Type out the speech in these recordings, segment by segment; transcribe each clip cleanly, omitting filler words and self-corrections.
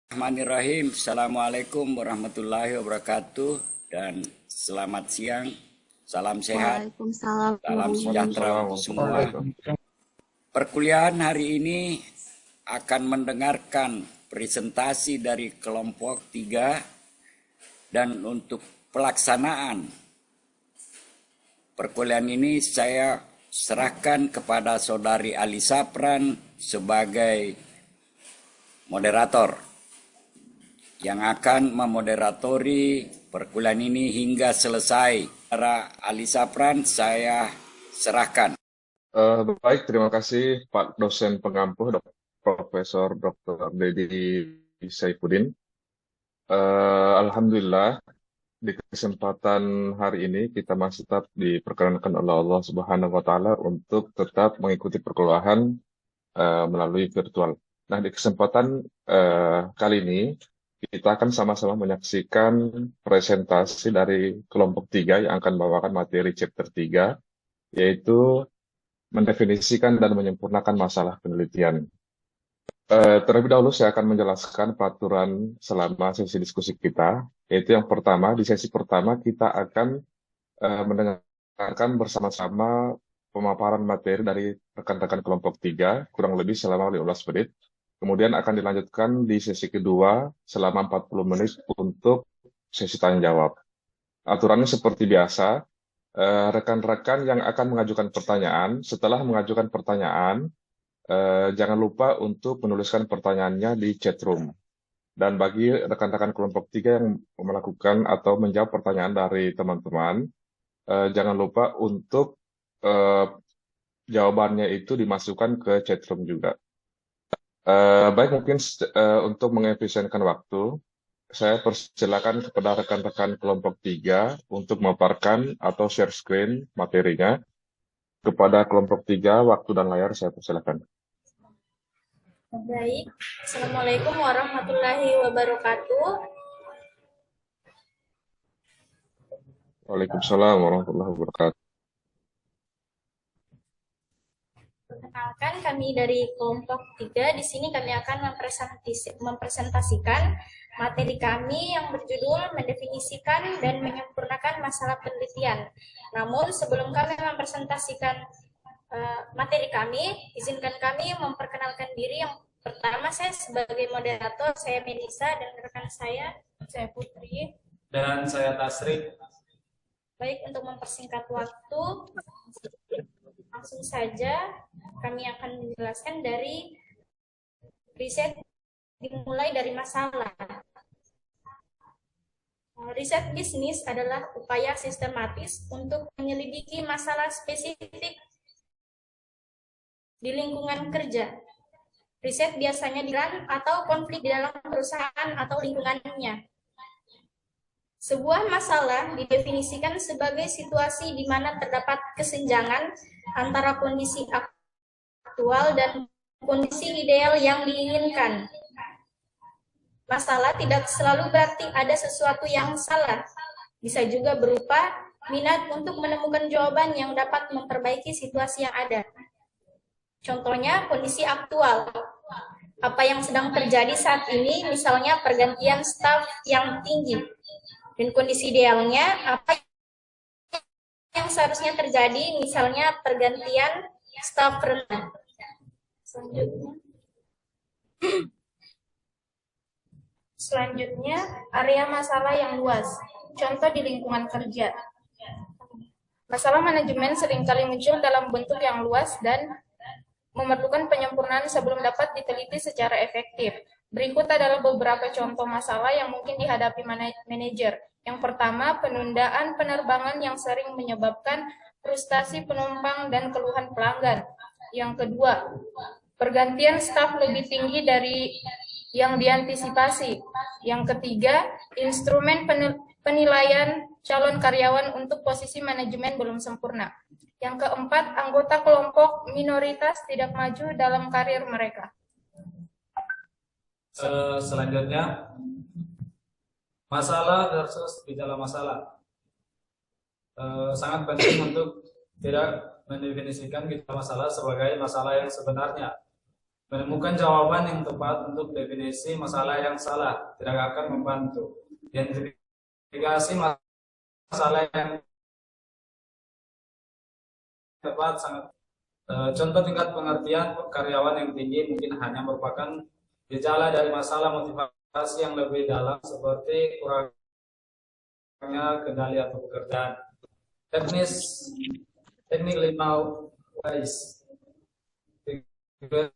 Bismillahirrahmanirrahim. Assalamualaikum warahmatullahi wabarakatuh dan selamat siang. Salam sehat, Waalaikumsalam salam sejahtera warahmatullahi untuk semua. Waalaikumsalam. Perkuliahan hari ini akan mendengarkan presentasi dari kelompok 3 dan untuk pelaksanaan perkuliahan ini saya serahkan kepada Saudari Ali Sapran sebagai moderator yang akan memoderatori perkuliahan ini hingga selesai. Para Ali Sapran saya serahkan. Baik, terima kasih Pak dosen pengampu, Profesor Dr. Dedi Saifuddin. Alhamdulillah, di kesempatan hari ini kita masih tetap diperkenankan oleh Allah Subhanahu wa Ta'ala untuk tetap mengikuti perkuliahan melalui virtual. Nah, di kesempatan kali ini kita akan sama-sama menyaksikan presentasi dari kelompok 3 yang akan membawakan materi chapter 3, yaitu mendefinisikan dan menyempurnakan masalah penelitian. Terlebih dahulu saya akan menjelaskan peraturan selama sesi diskusi kita, yaitu yang pertama, di sesi pertama kita akan mendengarkan bersama-sama pemaparan materi dari rekan-rekan kelompok 3, kurang lebih selama 15 menit. Kemudian akan dilanjutkan di sesi kedua selama 40 menit untuk sesi tanya jawab. Aturannya seperti biasa, rekan-rekan yang akan mengajukan pertanyaan, setelah mengajukan pertanyaan, jangan lupa untuk menuliskan pertanyaannya di chat room. Dan bagi rekan-rekan kelompok 3 yang melakukan atau menjawab pertanyaan dari teman-teman, jangan lupa untuk jawabannya itu dimasukkan ke chat room juga. Baik, mungkin untuk mengefisienkan waktu, saya persilakan kepada rekan-rekan kelompok 3 untuk memaparkan atau share screen materinya. Kepada kelompok 3, waktu dan layar saya persilakan. Baik, Assalamualaikum warahmatullahi wabarakatuh. Waalaikumsalam warahmatullahi wabarakatuh. Perkenalkan, kami dari kelompok 3. Di sini kami akan mempresentasikan materi kami yang berjudul mendefinisikan dan menyempurnakan masalah penelitian. Namun sebelum kami mempresentasikan materi kami, izinkan kami memperkenalkan diri. Yang pertama, saya sebagai moderator, saya Melisa, dan rekan saya Putri. Dan saya Tasrik. Baik, untuk mempersingkat waktu, langsung saja kami akan menjelaskan dari riset dimulai dari masalah. Riset bisnis adalah upaya sistematis untuk menyelidiki masalah spesifik di lingkungan kerja. Riset biasanya dilakukan atau konflik di dalam perusahaan atau lingkungannya. Sebuah masalah didefinisikan sebagai situasi di mana terdapat kesenjangan antara kondisi aktual dan kondisi ideal yang diinginkan. Masalah tidak selalu berarti ada sesuatu yang salah. Bisa juga berupa minat untuk menemukan jawaban yang dapat memperbaiki situasi yang ada. Contohnya kondisi aktual. Apa yang sedang terjadi saat ini, misalnya pergantian staf yang tinggi. Dan kondisi idealnya, apa yang seharusnya terjadi, misalnya pergantian staf rendah. Selanjutnya, area masalah yang luas. Contoh di lingkungan kerja. Masalah manajemen seringkali muncul dalam bentuk yang luas dan memerlukan penyempurnaan sebelum dapat diteliti secara efektif. Berikut adalah beberapa contoh masalah yang mungkin dihadapi manajer. Yang pertama, penundaan penerbangan yang sering menyebabkan frustasi penumpang dan keluhan pelanggan. Yang kedua, pergantian staf lebih tinggi dari yang diantisipasi. Yang ketiga, instrumen penilaian calon karyawan untuk posisi manajemen belum sempurna. Yang keempat, anggota kelompok minoritas tidak maju dalam karir mereka. Selanjutnya, masalah versus gejala masalah. Sangat penting untuk tidak mendefinisikan gejala masalah sebagai masalah yang sebenarnya. Menemukan jawaban yang tepat untuk definisi masalah yang salah tidak akan membantu. Identifikasi masalah yang tepat sangat contoh tingkat pengertian karyawan yang tinggi mungkin hanya merupakan gejala dari masalah motivasi yang lebih dalam seperti kurangnya kendali atau pekerjaan. Teknik 5 wise. 5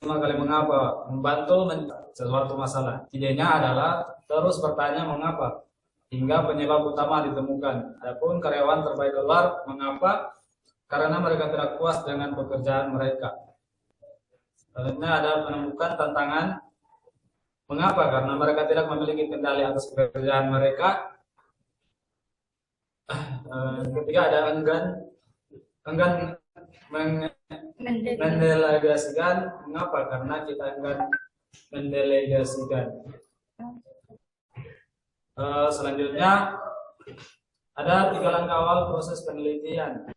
kali mengapa membantu sesuatu masalah. Idenya adalah terus bertanya mengapa hingga penyebab utama ditemukan. Adapun karyawan terbaik keluar mengapa? Karena mereka tidak puas dengan pekerjaan mereka. Selanjutnya ada menemukan tantangan mengapa? Karena mereka tidak memiliki kendali atas pekerjaan mereka. Ketiga ada enggan mendelegasikan. Mengapa? Karena kita enggan mendelegasikan. Selanjutnya ada 3 langkah awal proses penelitian.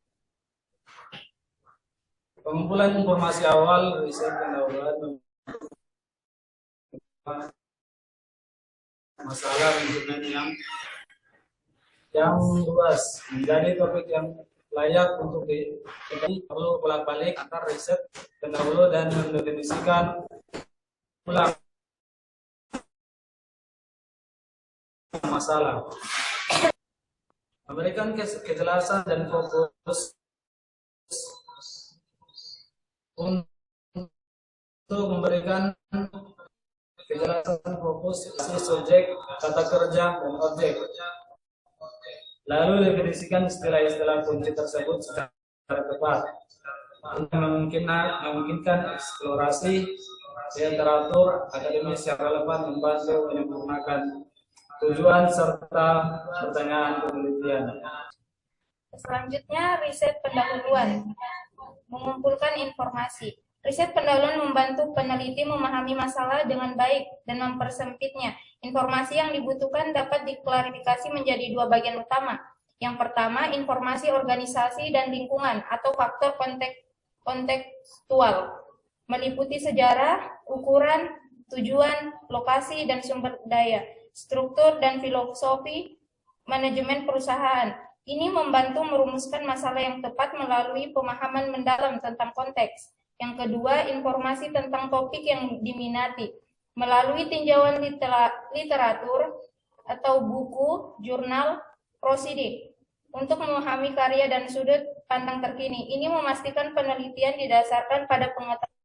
Pengumpulan informasi awal, riset pendahuluan masalah manajemen yang luas menjadi topik yang layak untuk diteliti. Perlu bolak-balik antar riset pendahulu dan mendefinisikan ulang masalah, memberikan kejelasan dan fokus untuk memberikan kejelasan fokus subjek, kata kerja, dan objek. Lalu definisikan istilah-istilah kunci tersebut secara tepat. Memungkinkan eksplorasi literatur akademis yang relevan membantu menyempurnakan tujuan serta pertanyaan penelitian. Selanjutnya, riset pendahuluan. Mengumpulkan informasi. Riset pendahuluan membantu peneliti memahami masalah dengan baik dan mempersempitnya. Informasi yang dibutuhkan dapat diklarifikasi menjadi 2 bagian utama. Yang pertama, informasi organisasi dan lingkungan atau faktor kontekstual, meliputi sejarah, ukuran, tujuan, lokasi, dan sumber daya, struktur dan filosofi manajemen perusahaan. Ini membantu merumuskan masalah yang tepat melalui pemahaman mendalam tentang konteks. Yang kedua, informasi tentang topik yang diminati melalui tinjauan literatur atau buku, jurnal, prosedik untuk memahami karya dan sudut pandang terkini. Ini memastikan penelitian didasarkan pada pengetahuan